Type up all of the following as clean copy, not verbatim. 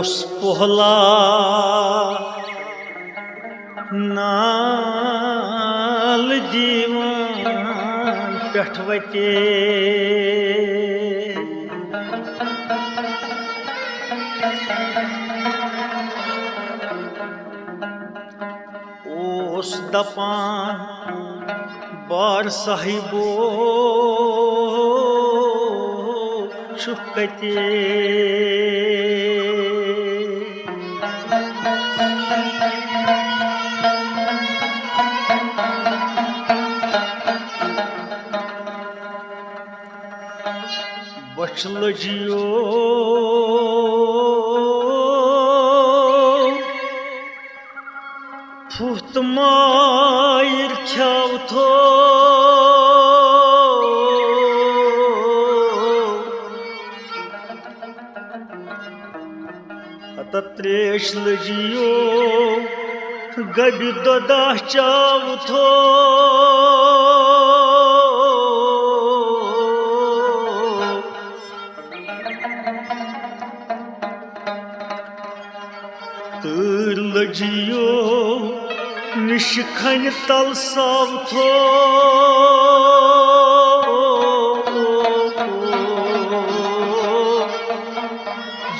ओस पोहला नाल जीवन पेठ वते ओस दपान बार साहिबो शुकते बच लजियो फुत मायर ख्याव थो हत त्रेश लजियो गबि ददा चाव थो तर लजियो निशखन तल साव थो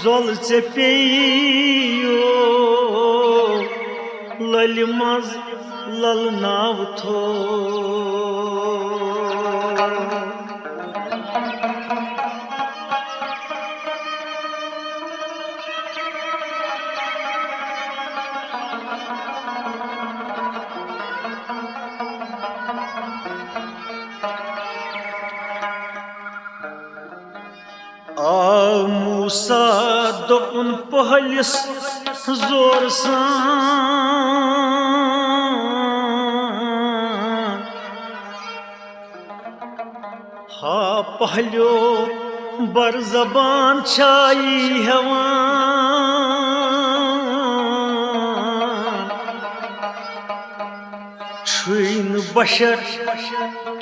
जोल से पेयो लल मज लल नाव थो मूसा दोपुन पहलिस जोर सान हा पहलो बर जबान छाई हवान छुन बशर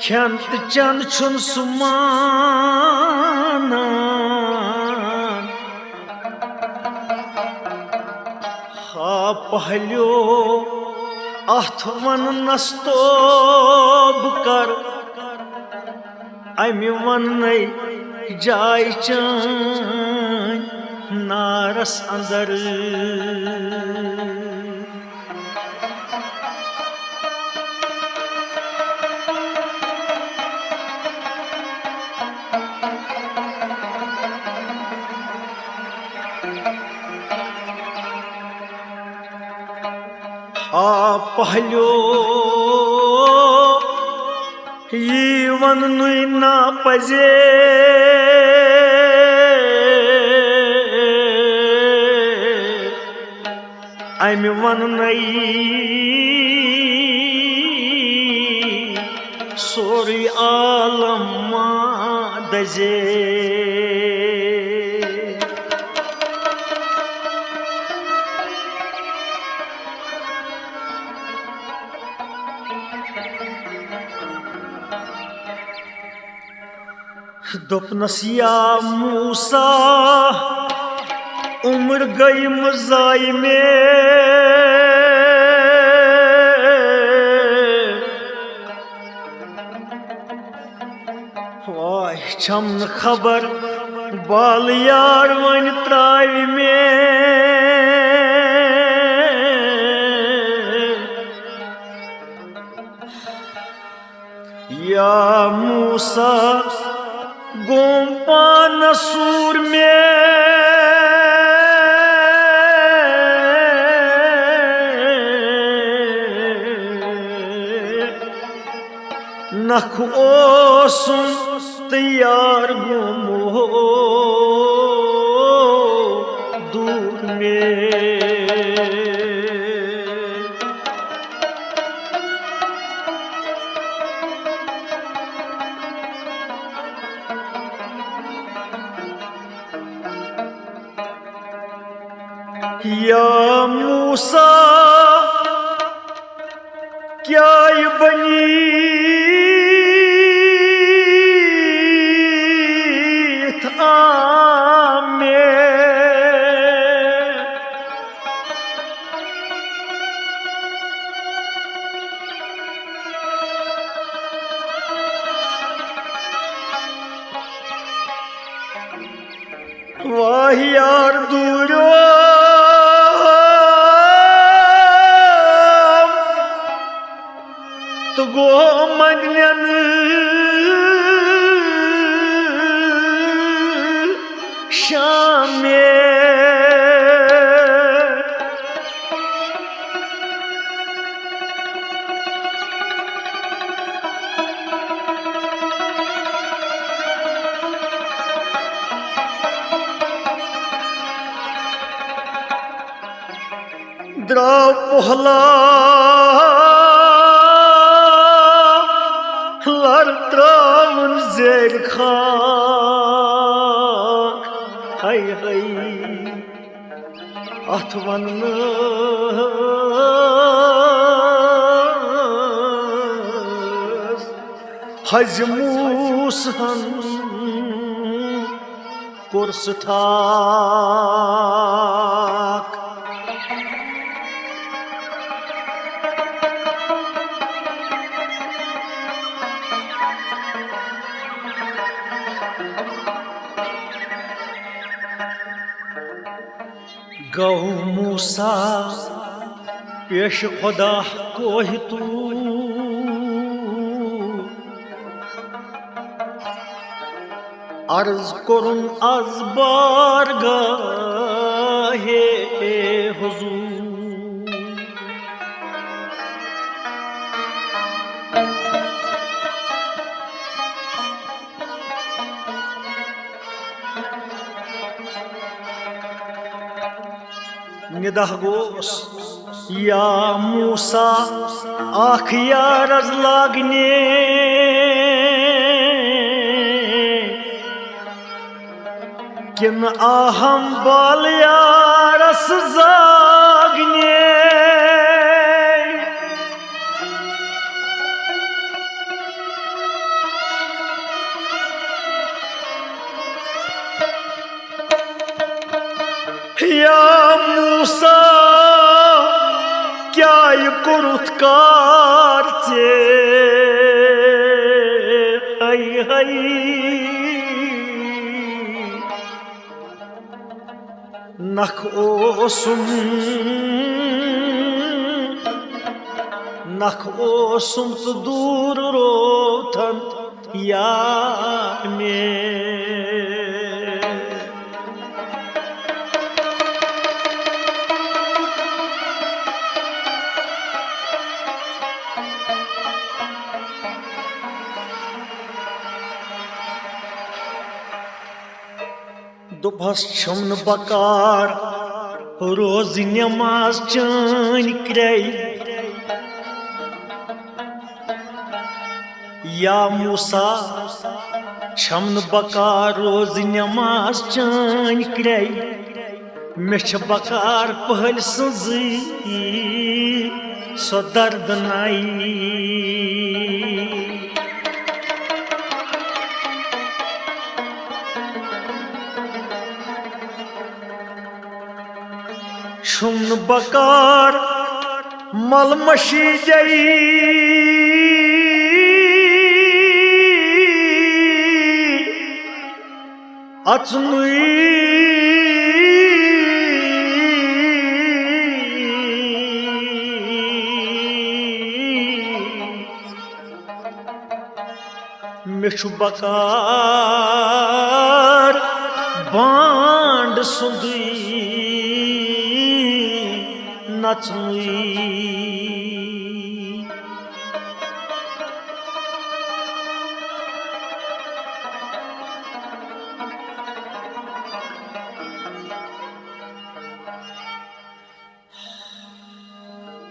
खंत चंद छुन सुमान पहलो अथ वन नस्तोब कर अमि वन जाय चान नारस अंदर पहलो ये वन ना पजे अमि वन सोरी आलम दजे दोपनस या मूसा उम्र गई मज़ाई में वाह छम खबर बाल यार वन त्राव में मूसा गोम पान सूर में नख ओसुम तैयार गोमो दूर में या मूसा क्या ये बनी वाह यार दूरो तो गो मगन शाम द्राव पहला लर त्रावन जेर खाक हाय हाय अथ वन हज मूसन कुर्स थाक गौ मूसा पेश खुदा कोह तू अर्ज करुन आज बारगाहे हुजूर निदा गोस या मूसा आख यारज लागने किन आहम बाल यारस जागने या मूसा क्या ये कुरुत्कार चे हाय हाय नख ओसुम तो दूर रोथन या में दोपहर छमन बकार रोज नमाज चान क्रय या मूसा छमन बकार रोज नमाज चान क्रय मे बकार पहल सजी सो दर्द नाई शुमन बकार मलमशी जई अचनुई मेशु बकार बांड सुंदई नचनुई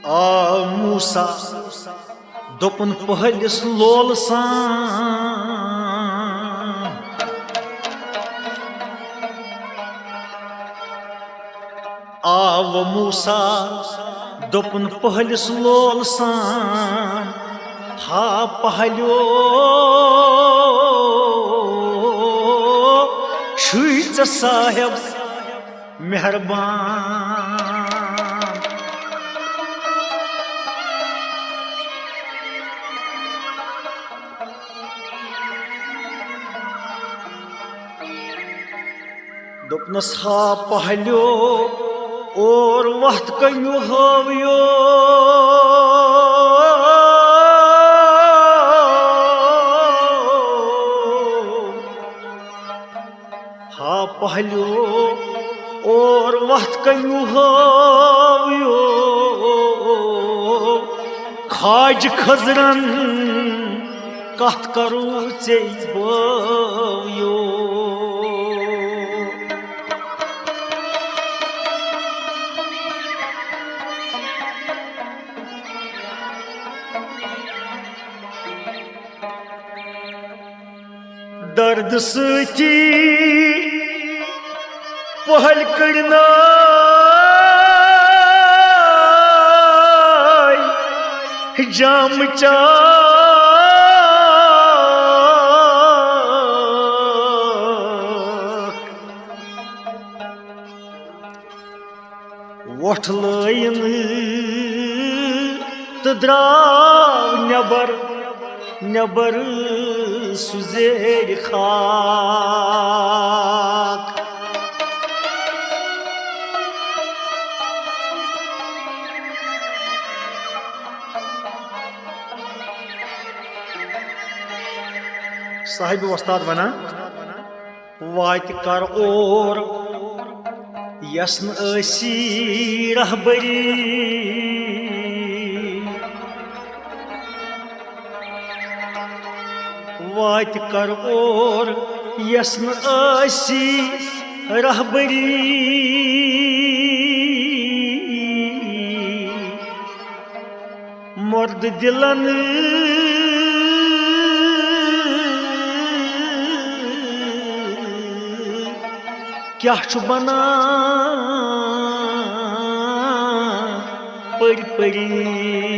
आ मूसा दोपन पहलिस लोल सान आव मूसा दोपन पहलिस लोल सान हा पहलो शुई साहेब मेहरबान दोपनस हा पहलो और वक्त कन्यू हावियो हा पहलो और वक्त कन्यू हावियो खाज खजरन कथ करू से बावियो दर्द सती पहल करना जाम चा वोठ लाइन तो द्राव नबर नबर सुजेर खाक साहिब वस्ताद वना वात कर और यसन ऐसी रहबरी वात कर और यसन ऐसी रहबरी मर्द दिलन क्या बना परी परी